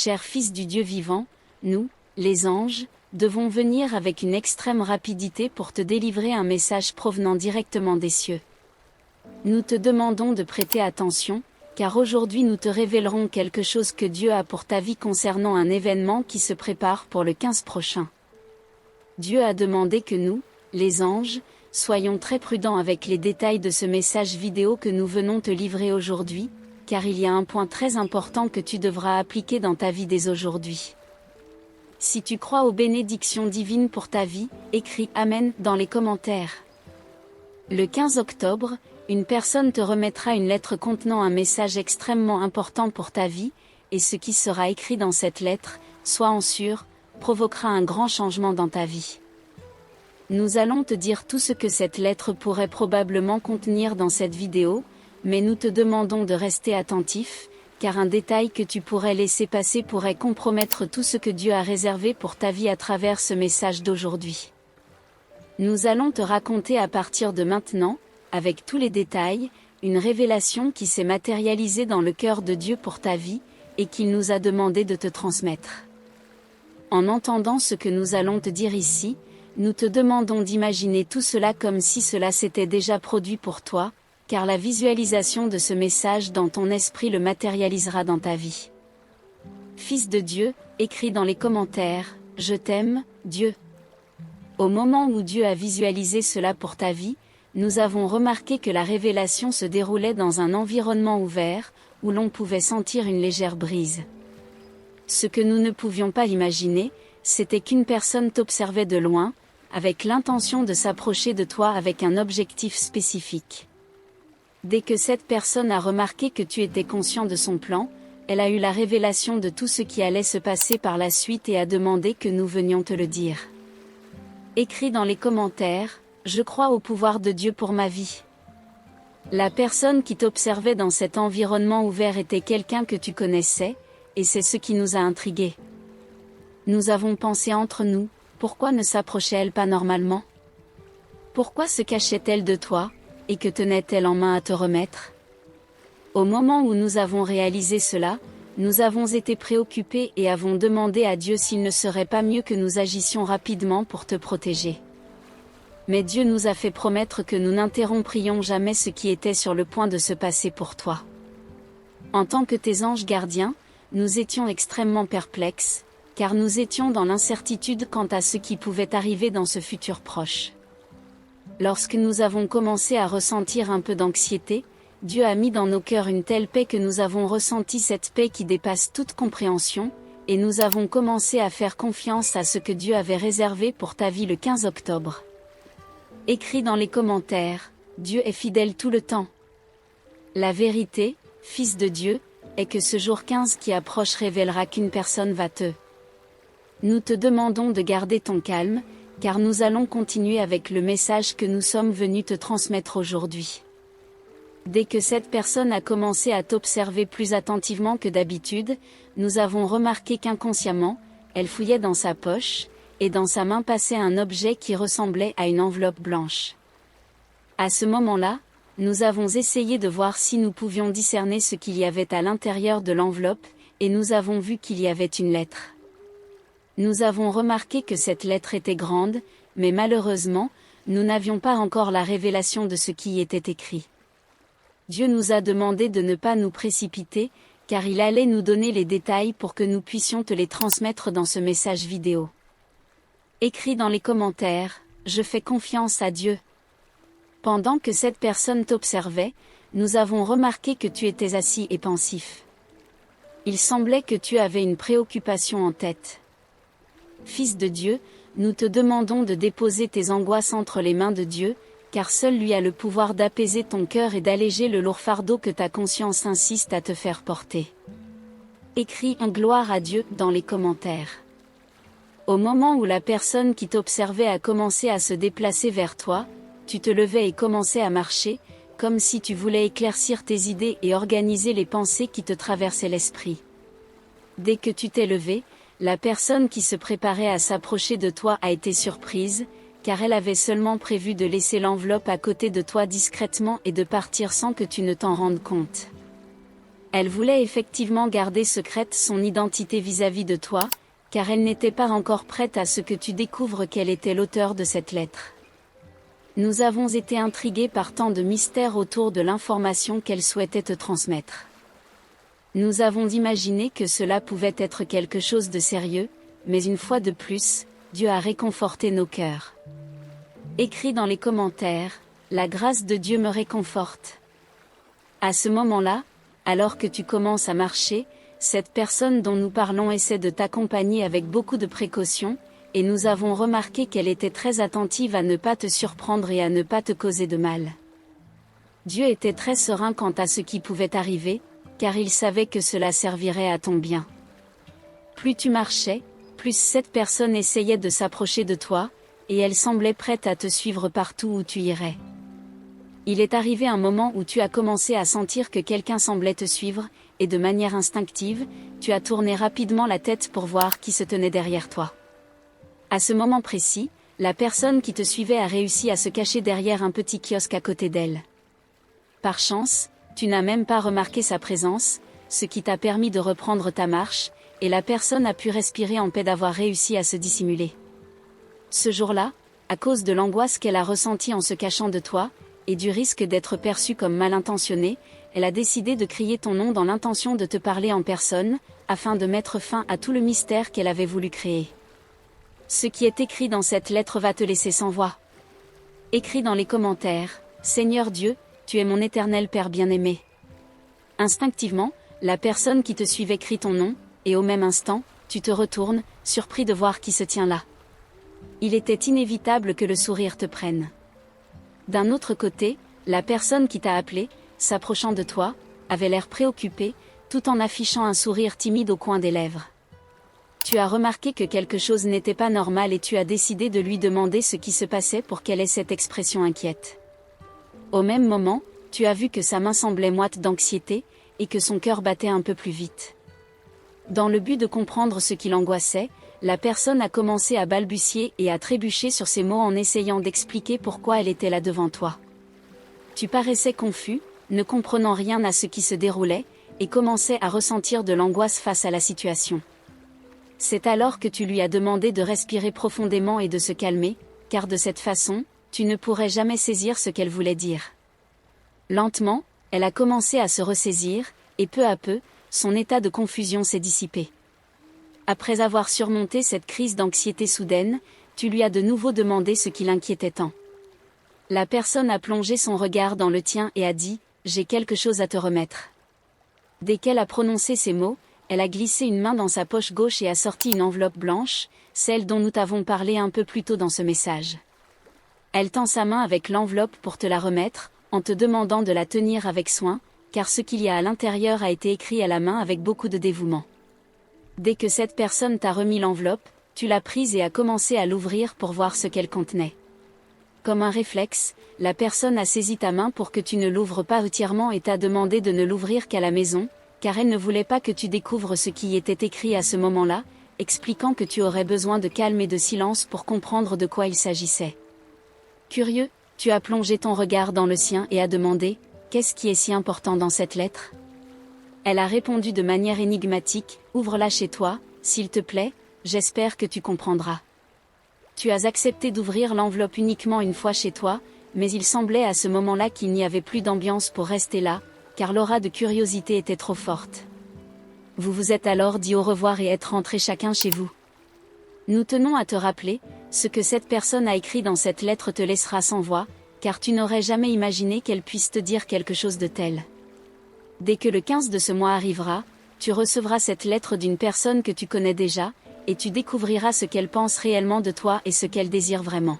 Cher Fils du Dieu vivant, nous, les anges, devons venir avec une extrême rapidité pour te délivrer un message provenant directement des cieux. Nous te demandons de prêter attention, car aujourd'hui nous te révélerons quelque chose que Dieu a pour ta vie concernant un événement qui se prépare pour le 15 prochain. Dieu a demandé que nous, les anges, soyons très prudents avec les détails de ce message vidéo que nous venons te livrer aujourd'hui, car il y a un point très important que tu devras appliquer dans ta vie dès aujourd'hui. Si tu crois aux bénédictions divines pour ta vie, écris Amen dans les commentaires. Le 15 octobre, une personne te remettra une lettre contenant un message extrêmement important pour ta vie, et ce qui sera écrit dans cette lettre, sois-en sûr, provoquera un grand changement dans ta vie. Nous allons te dire tout ce que cette lettre pourrait probablement contenir dans cette vidéo, mais nous te demandons de rester attentif, car un détail que tu pourrais laisser passer pourrait compromettre tout ce que Dieu a réservé pour ta vie à travers ce message d'aujourd'hui. Nous allons te raconter à partir de maintenant, avec tous les détails, une révélation qui s'est matérialisée dans le cœur de Dieu pour ta vie, et qu'il nous a demandé de te transmettre. En entendant ce que nous allons te dire ici, nous te demandons d'imaginer tout cela comme si cela s'était déjà produit pour toi, car la visualisation de ce message dans ton esprit le matérialisera dans ta vie. Fils de Dieu, écris dans les commentaires, je t'aime, Dieu. Au moment où Dieu a visualisé cela pour ta vie, nous avons remarqué que la révélation se déroulait dans un environnement ouvert, où l'on pouvait sentir une légère brise. Ce que nous ne pouvions pas imaginer, c'était qu'une personne t'observait de loin, avec l'intention de s'approcher de toi avec un objectif spécifique. Dès que cette personne a remarqué que tu étais conscient de son plan, elle a eu la révélation de tout ce qui allait se passer par la suite et a demandé que nous venions te le dire. Écris dans les commentaires, je crois au pouvoir de Dieu pour ma vie. La personne qui t'observait dans cet environnement ouvert était quelqu'un que tu connaissais, et c'est ce qui nous a intrigués. Nous avons pensé entre nous, pourquoi ne s'approchait-elle pas normalement? Pourquoi se cachait-elle de toi, et que tenait-elle en main à te remettre? Au moment où nous avons réalisé cela, nous avons été préoccupés et avons demandé à Dieu s'il ne serait pas mieux que nous agissions rapidement pour te protéger. Mais Dieu nous a fait promettre que nous n'interromprions jamais ce qui était sur le point de se passer pour toi. En tant que tes anges gardiens, nous étions extrêmement perplexes, car nous étions dans l'incertitude quant à ce qui pouvait arriver dans ce futur proche. Lorsque nous avons commencé à ressentir un peu d'anxiété, Dieu a mis dans nos cœurs une telle paix que nous avons ressenti cette paix qui dépasse toute compréhension, et nous avons commencé à faire confiance à ce que Dieu avait réservé pour ta vie le 15 octobre. Écris dans les commentaires, Dieu est fidèle tout le temps. La vérité, Fils de Dieu, est que ce jour 15 qui approche révélera qu'une personne va te. Nous te demandons de garder ton calme, car nous allons continuer avec le message que nous sommes venus te transmettre aujourd'hui. Dès que cette personne a commencé à t'observer plus attentivement que d'habitude, nous avons remarqué qu'inconsciemment, elle fouillait dans sa poche, et dans sa main passait un objet qui ressemblait à une enveloppe blanche. À ce moment-là, nous avons essayé de voir si nous pouvions discerner ce qu'il y avait à l'intérieur de l'enveloppe, et nous avons vu qu'il y avait une lettre. Nous avons remarqué que cette lettre était grande, mais malheureusement, nous n'avions pas encore la révélation de ce qui y était écrit. Dieu nous a demandé de ne pas nous précipiter, car il allait nous donner les détails pour que nous puissions te les transmettre dans ce message vidéo. Écris dans les commentaires, je fais confiance à Dieu. Pendant que cette personne t'observait, nous avons remarqué que tu étais assis et pensif. Il semblait que tu avais une préoccupation en tête. Fils de Dieu, nous te demandons de déposer tes angoisses entre les mains de Dieu, car seul lui a le pouvoir d'apaiser ton cœur et d'alléger le lourd fardeau que ta conscience insiste à te faire porter. Écris un gloire à Dieu dans les commentaires. Au moment où la personne qui t'observait a commencé à se déplacer vers toi, tu te levais et commençais à marcher, comme si tu voulais éclaircir tes idées et organiser les pensées qui te traversaient l'esprit. Dès que tu t'es levé, la personne qui se préparait à s'approcher de toi a été surprise, car elle avait seulement prévu de laisser l'enveloppe à côté de toi discrètement et de partir sans que tu ne t'en rendes compte. Elle voulait effectivement garder secrète son identité vis-à-vis de toi, car elle n'était pas encore prête à ce que tu découvres qu'elle était l'auteur de cette lettre. Nous avons été intrigués par tant de mystères autour de l'information qu'elle souhaitait te transmettre. Nous avons imaginé que cela pouvait être quelque chose de sérieux, mais une fois de plus, Dieu a réconforté nos cœurs. Écris dans les commentaires, la grâce de Dieu me réconforte. À ce moment-là, alors que tu commences à marcher, cette personne dont nous parlons essaie de t'accompagner avec beaucoup de précautions, et nous avons remarqué qu'elle était très attentive à ne pas te surprendre et à ne pas te causer de mal. Dieu était très serein quant à ce qui pouvait arriver, car il savait que cela servirait à ton bien. Plus tu marchais, plus cette personne essayait de s'approcher de toi, et elle semblait prête à te suivre partout où tu irais. Il est arrivé un moment où tu as commencé à sentir que quelqu'un semblait te suivre, et de manière instinctive, tu as tourné rapidement la tête pour voir qui se tenait derrière toi. À ce moment précis, la personne qui te suivait a réussi à se cacher derrière un petit kiosque à côté d'elle. Par chance, tu n'as même pas remarqué sa présence, ce qui t'a permis de reprendre ta marche, et la personne a pu respirer en paix d'avoir réussi à se dissimuler. Ce jour-là, à cause de l'angoisse qu'elle a ressentie en se cachant de toi, et du risque d'être perçue comme mal intentionnée, elle a décidé de crier ton nom dans l'intention de te parler en personne, afin de mettre fin à tout le mystère qu'elle avait voulu créer. Ce qui est écrit dans cette lettre va te laisser sans voix. Écris dans les commentaires, Seigneur Dieu, tu es mon éternel Père bien-aimé. Instinctivement, la personne qui te suivait crie ton nom, et au même instant, tu te retournes, surpris de voir qui se tient là. Il était inévitable que le sourire te prenne. D'un autre côté, la personne qui t'a appelé, s'approchant de toi, avait l'air préoccupée, tout en affichant un sourire timide au coin des lèvres. Tu as remarqué que quelque chose n'était pas normal et tu as décidé de lui demander ce qui se passait pour qu'elle ait cette expression inquiète. Au même moment, tu as vu que sa main semblait moite d'anxiété, et que son cœur battait un peu plus vite. Dans le but de comprendre ce qui l'angoissait, la personne a commencé à balbutier et à trébucher sur ses mots en essayant d'expliquer pourquoi elle était là devant toi. Tu paraissais confus, ne comprenant rien à ce qui se déroulait, et commençais à ressentir de l'angoisse face à la situation. C'est alors que tu lui as demandé de respirer profondément et de se calmer, car de cette façon, tu ne pourrais jamais saisir ce qu'elle voulait dire. Lentement, elle a commencé à se ressaisir, et peu à peu, son état de confusion s'est dissipé. Après avoir surmonté cette crise d'anxiété soudaine, tu lui as de nouveau demandé ce qui l'inquiétait tant. La personne a plongé son regard dans le tien et a dit « J'ai quelque chose à te remettre ». Dès qu'elle a prononcé ces mots, elle a glissé une main dans sa poche gauche et a sorti une enveloppe blanche, celle dont nous t'avons parlé un peu plus tôt dans ce message. Elle tend sa main avec l'enveloppe pour te la remettre, en te demandant de la tenir avec soin, car ce qu'il y a à l'intérieur a été écrit à la main avec beaucoup de dévouement. Dès que cette personne t'a remis l'enveloppe, tu l'as prise et as commencé à l'ouvrir pour voir ce qu'elle contenait. Comme un réflexe, la personne a saisi ta main pour que tu ne l'ouvres pas entièrement et t'a demandé de ne l'ouvrir qu'à la maison, car elle ne voulait pas que tu découvres ce qui y était écrit à ce moment-là, expliquant que tu aurais besoin de calme et de silence pour comprendre de quoi il s'agissait. Curieux, tu as plongé ton regard dans le sien et as demandé « Qu'est-ce qui est si important dans cette lettre ?» Elle a répondu de manière énigmatique « Ouvre-la chez toi, s'il te plaît, j'espère que tu comprendras. » Tu as accepté d'ouvrir l'enveloppe uniquement une fois chez toi, mais il semblait à ce moment-là qu'il n'y avait plus d'ambiance pour rester là, car l'aura de curiosité était trop forte. Vous vous êtes alors dit au revoir et êtes rentrés chacun chez vous. Nous tenons à te rappeler, ce que cette personne a écrit dans cette lettre te laissera sans voix, car tu n'aurais jamais imaginé qu'elle puisse te dire quelque chose de tel. Dès que le 15 de ce mois arrivera, tu recevras cette lettre d'une personne que tu connais déjà, et tu découvriras ce qu'elle pense réellement de toi et ce qu'elle désire vraiment.